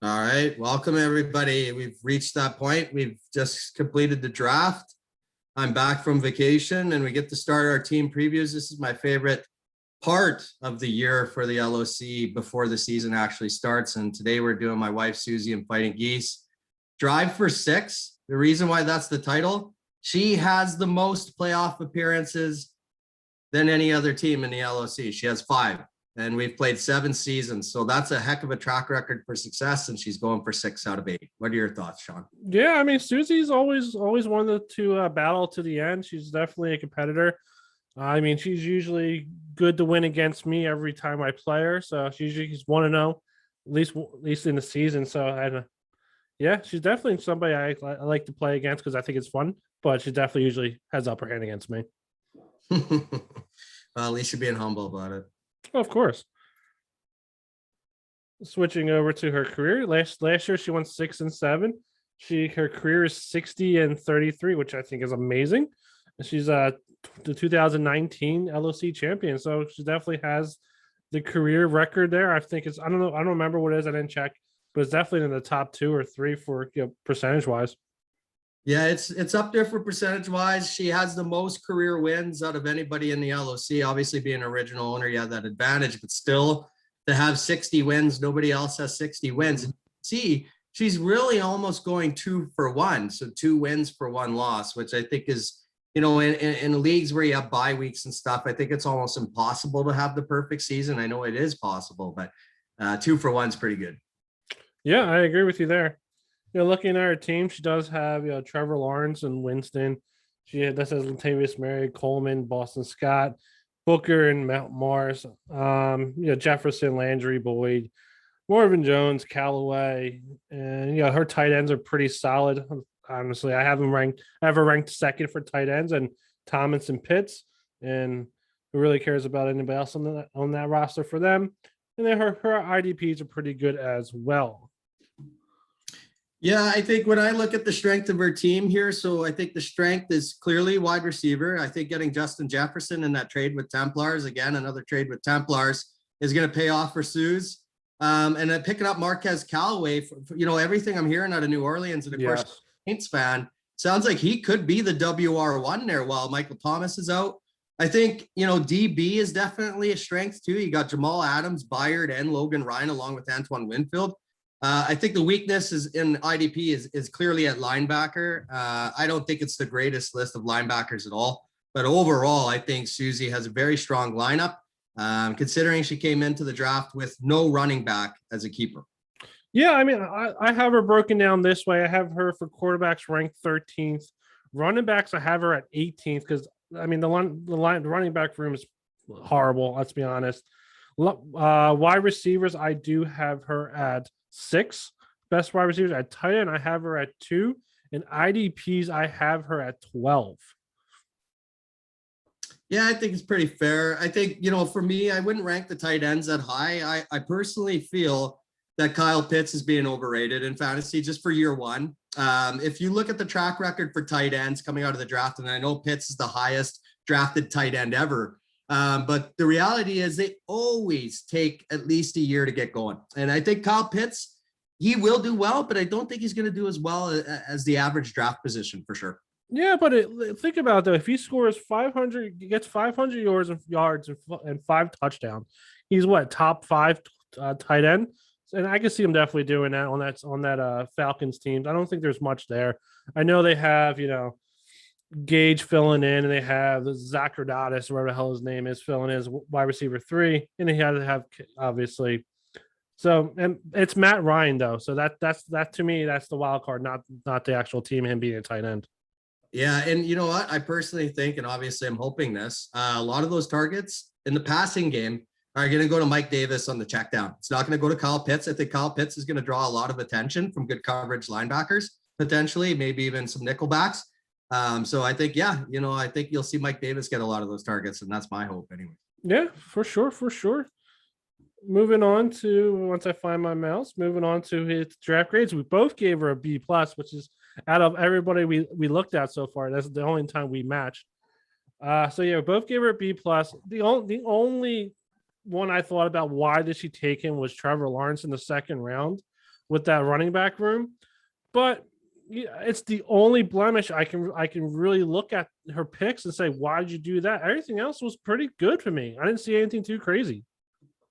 All right, welcome everybody. We've reached that point. We've just completed the draft. I'm back from vacation and we get to start our team previews. This is my favorite part of the year for the LOC before the season actually starts. And today we're doing my wife, Susie, and Fighting Geese. Drive for Six. The reason why that's the title, she has the most playoff appearances than any other team in the LOC. She has 5. And we've played 7 seasons. So that's a heck of a track record for success. And she's going for 6 out of 8. What are your thoughts, Sean? Yeah, I mean, Susie's always wanted to battle to the end. She's definitely a competitor. I mean, she's usually good to win against me every time I play her. So she's 1-0, at least in the season. So yeah, she's definitely somebody I like to play against because I think it's fun. But she definitely usually has upper hand against me. Well, at least you're being humble about it. Of course. Switching over to her career, last year she won 6 and 7. Her career is 60 and 33, which I think is amazing. She's the 2019 LOC champion, so she definitely has the career record there. I think I don't remember what it is. I didn't check, but it's definitely in the top 2 or 3 for percentage wise. Yeah, it's up there for percentage wise. She has the most career wins out of anybody in the LOC. Obviously, being an original owner, you have that advantage, but still to have 60 wins, nobody else has 60 wins. And see, she's really almost going 2 for 1. So 2 wins for 1 loss, which I think is, in leagues where you have bye weeks and stuff, I think it's almost impossible to have the perfect season. I know it is possible, but 2 for 1 is pretty good. Yeah, I agree with you there. Looking at her team, she does have Trevor Lawrence and Winston. This has Latavius Murray, Coleman, Boston Scott, Booker, and Mount Mars. Jefferson, Landry, Boyd, Marvin Jones, Callaway, and her tight ends are pretty solid. Honestly, I have her ranked second for tight ends, and Thomas and Pitts. And who really cares about anybody else on that roster for them? And then her IDPs are pretty good as well. Yeah, I think when I look at the strength of her team here, so I think the strength is clearly wide receiver. I think getting Justin Jefferson in that trade with Templars, again, another trade with Templars, is going to pay off for Suze. And then picking up Marquez Callaway, for everything I'm hearing out of New Orleans, and of course, Saints fan, sounds like he could be the WR1 there while Michael Thomas is out. I think, DB is definitely a strength too. You got Jamal Adams, Byard, and Logan Ryan along with Antoine Winfield. I think the weakness is in IDP is clearly at linebacker. I don't think it's the greatest list of linebackers at all, but overall, I think Susie has a very strong lineup, considering she came into the draft with no running back as a keeper. Yeah, I mean, I have her broken down this way. I have her for quarterbacks ranked 13th. Running backs, I have her at 18th because, I mean, the running back room is horrible, let's be honest. Wide receivers, I do have her at 6. Best wide receivers at tight end, I have her at 2. And IDPs, I have her at 12. Yeah, I think it's pretty fair. I think, for me, I wouldn't rank the tight ends that high. I personally feel that Kyle Pitts is being overrated in fantasy just for year one. If you look at the track record for tight ends coming out of the draft, and I know Pitts is the highest drafted tight end ever, but the reality is they always take at least a year to get going. And I think Kyle Pitts, he will do well, but I don't think he's going to do as well as the average draft position for sure. Yeah, but think about it, though. If he scores 500, he gets 500 yards and 5 touchdowns. He's top 5 tight end, and I can see him definitely doing that on that Falcons team. I don't think there's much there. I know they have Gage filling in, and they have Zacharias, whatever the hell his name is, filling in as wide receiver 3, and he had to have obviously. So, and it's Matt Ryan though, so that to me, that's the wild card, not the actual team, him being a tight end. Yeah, and you know what? I personally think, and obviously I'm hoping this, a lot of those targets in the passing game are going to go to Mike Davis on the check down. It's not going to go to Kyle Pitts. I think Kyle Pitts is going to draw a lot of attention from good coverage linebackers, potentially, maybe even some nickelbacks. So I think, I think you'll see Mike Davis get a lot of those targets, and that's my hope anyway. Yeah, for sure. Moving on to, once I find my mouse, moving on to his draft grades. We both gave her a B+, which is out of everybody we looked at so far. That's the only time we matched. So yeah, we both gave her a B+. The only one I thought about why did she take him was Trevor Lawrence in the second round. with that running back room. But yeah, it's the only blemish I can really look at her picks and say, why did you do that? Everything else was pretty good for me. I didn't see anything too crazy.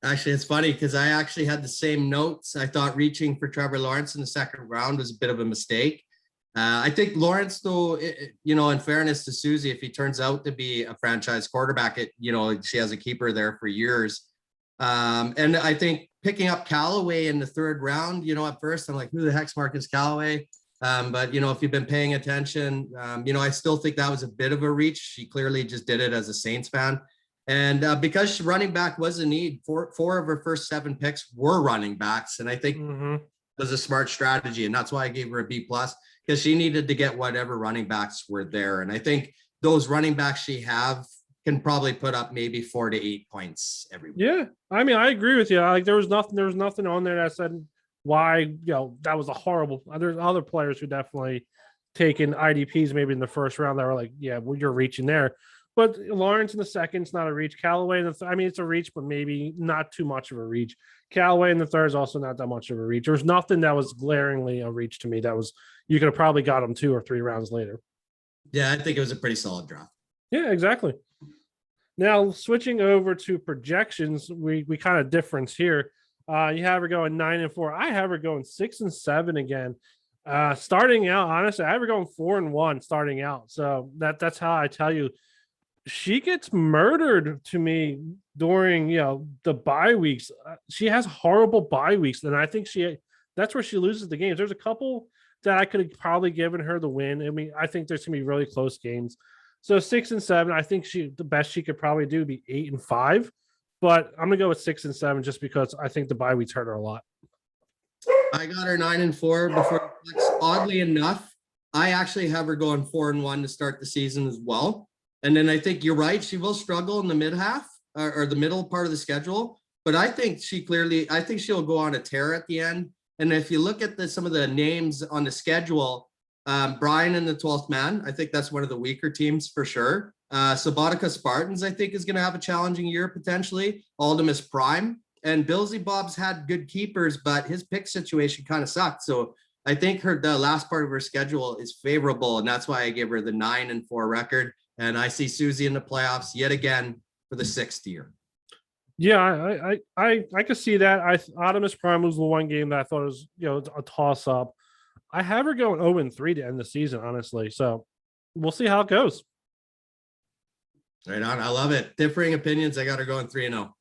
Actually, it's funny because I actually had the same notes. I thought reaching for Trevor Lawrence in the second round was a bit of a mistake. I think Lawrence, though, in fairness to Susie, if he turns out to be a franchise quarterback, she has a keeper there for years. And I think picking up Callaway in the third round, at first I'm like, who the heck's Marcus Callaway? But if you've been paying attention, I still think that was a bit of a reach. She clearly just did it as a Saints fan. And because running back was a need, four of her first 7 picks were running backs. And I think it was a smart strategy. And that's why I gave her a B+, because she needed to get whatever running backs were there. And I think those running backs she have can probably put up maybe 4 to 8 points every week. Yeah. I mean, I agree with you. Like there was nothing on there that said why, that was a horrible. There's other players who definitely taken IDPs maybe in the first round that were like, yeah, well, you're reaching there. But Lawrence in the second is not a reach. Callaway in the it's a reach, but maybe not too much of a reach. Callaway in the third is also not that much of a reach. There was nothing that was glaringly a reach to me. That was, you could have probably got him 2 or 3 rounds later. Yeah, I think it was a pretty solid draft. Yeah, exactly. Now switching over to projections, we kind of difference here. You have her going 9-4. I have her going 6-7 again. Starting out, honestly, I have her going 4-1 starting out. So that's how I tell you. She gets murdered to me during the bye weeks. She has horrible bye weeks, and I think that's where she loses the games. There's a couple that I could have probably given her the win. I mean, I think there's gonna be really close games. So 6-7, I think the best she could probably do would be 8-5, but I'm gonna go with 6-7 just because I think the bye weeks hurt her a lot. I got her 9-4 before. Oddly enough, I actually have her going 4-1 to start the season as well. And then I think you're right. She will struggle in the mid half or the middle part of the schedule. But I think she'll go on a tear at the end. And if you look at some of the names on the schedule, Brian and the 12th man, I think that's one of the weaker teams for sure. Sabotage Spartans, I think, is going to have a challenging year potentially. Aldemus Prime. And Billsy Bob's had good keepers, but his pick situation kind of sucked. So I think the last part of her schedule is favorable. And that's why I give her the 9-4 record. And I see Susie in the playoffs yet again for the 6th year. Yeah, I could see that. Optimus Prime was the one game that I thought was a toss up. I have her going 0-3 to end the season, honestly. So we'll see how it goes. Right on. I love it. Differing opinions. I got her going 3-0.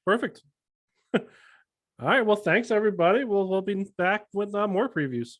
Perfect. All right. Well, thanks everybody. We'll be back with more previews.